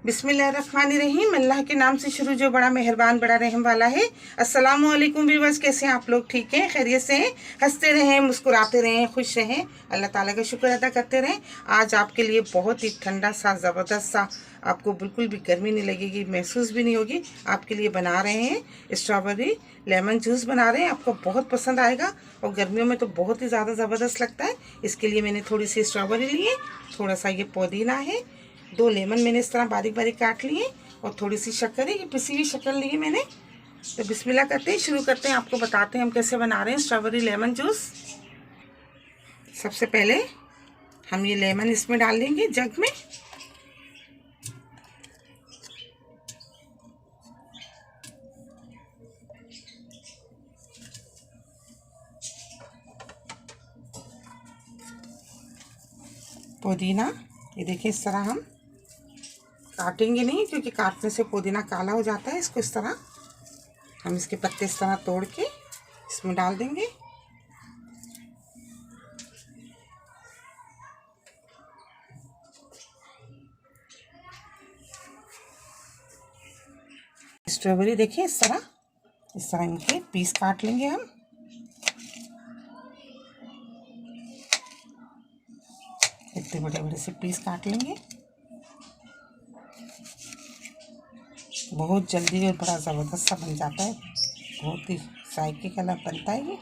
बिस्मिल्लाहिर्रहमानिर्रहीम। अल्लाह के नाम से शुरू जो बड़ा मेहरबान बड़ा रहम वाला है। अस्सलामु अलैकुम व्यूअर्स, कैसे हैं आप लोग? ठीक हैं, खैरियत से हैं? हंसते रहें, मुस्कुराते रहें, खुश रहें, अल्लाह ताला का शुक्र अदा करते रहें। आज आपके लिए बहुत ही ठंडा सा ज़बरदस्त सा, आपको बिल्कुल भी गर्मी नहीं लगेगी, महसूस भी नहीं होगी, आपके लिए बना रहे हैं स्ट्रॉबेरी लेमन जूस बना रहे हैं। आपको बहुत पसंद आएगा और गर्मियों में तो बहुत ही ज़्यादा ज़बरदस्त लगता है। इसके लिए मैंने थोड़ी सी स्ट्रॉबेरी ली है, थोड़ा सा ये पुदीना है, 2 लेमन मैंने इस तरह बारीक बारीक काट लिए और थोड़ी सी शक्कर है, ये पिसी हुई शक्कर ली है मैंने। तो बिस्मिल्लाह करते हैं, शुरू करते हैं। आपको बताते हैं हम कैसे बना रहे हैं स्ट्रॉबेरी लेमन जूस। सबसे पहले हम ये लेमन इसमें डाल देंगे जग में। पुदीना, ये देखिए इस तरह हम काटेंगे नहीं, क्योंकि काटने से पुदीना काला हो जाता है। इसको इस तरह हम इसके पत्ते इस तरह तोड़ के इसमें डाल देंगे। स्ट्रॉबेरी देखिए इस तरह इनके पीस काट लेंगे हम। इतने बड़े बड़े से पीस काट लेंगे। बहुत जल्दी और बड़ा ज़बरदस्त सा बन जाता है, बहुत ही जायके का बनता है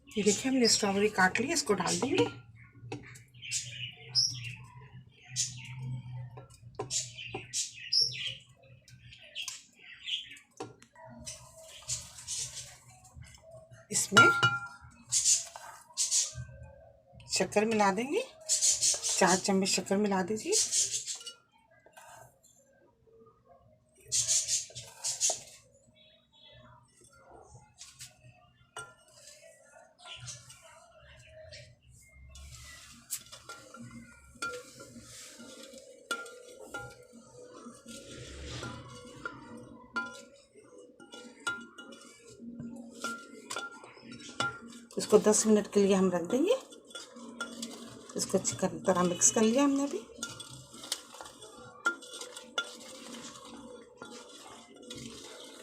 ये देखिए हमने स्ट्रॉबेरी काट ली, इसको डाल देंगे। इसमें शक्कर मिला देंगे, 4 चम्मच शक्कर मिला दीजिए। इसको 10 मिनट के लिए हम रख देंगे। इसको अच्छी तरह मिक्स कर लिया हमने अभी।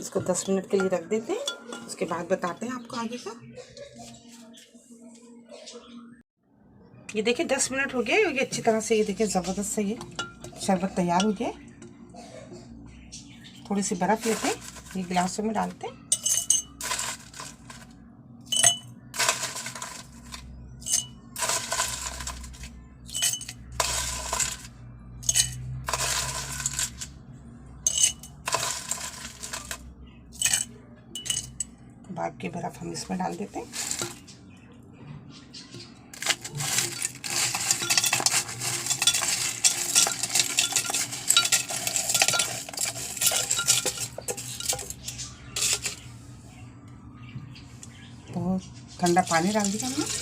इसको 10 मिनट के लिए रख देते हैं, उसके बाद बताते हैं आपको आगे का। ये देखिए 10 मिनट हो गए, ये अच्छी तरह से, ये देखिए ज़बरदस्त से ये शरबत तैयार हो गया। थोड़ी सी बर्फ़ लेते हैं, ये गिलासों में डालते हैं। बाग की बर्फ़ हम इसमें डाल देते हैं। बहुत ठंडा पानी डाल दिया हमने।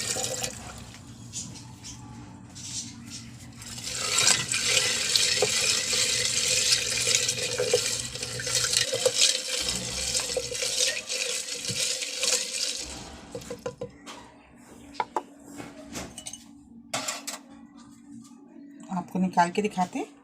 आपको निकाल के दिखाते हैं।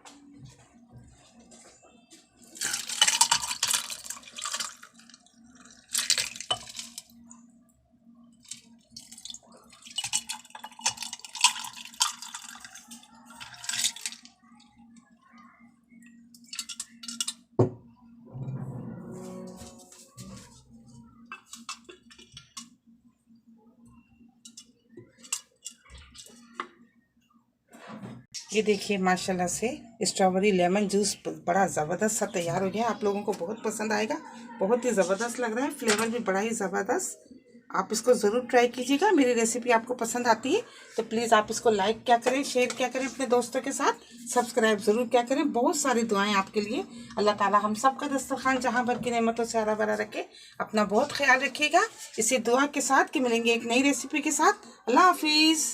ये देखिए माशाल्लाह से स्ट्रॉबेरी लेमन जूस बड़ा ज़बरदस्त सा तैयार हो गया। आप लोगों को बहुत पसंद आएगा, बहुत ही ज़बरदस्त लग रहा है, फ्लेवर भी बड़ा ही ज़बरदस्त। आप इसको ज़रूर ट्राई कीजिएगा। मेरी रेसिपी आपको पसंद आती है तो प्लीज़ आप इसको लाइक क्या करें, शेयर क्या करें अपने दोस्तों के साथ, सब्सक्राइब ज़रूर क्या करें। बहुत सारी दुआएं आपके लिए। अल्लाह ताला हम सब का दस्तरखान जहाँ भर की नेमतों से हरा भरा रखे। अपना बहुत ख्याल रखिएगा इसी दुआ के साथ कि मिलेंगे एक नई रेसिपी के साथ। अल्लाह हाफिज़।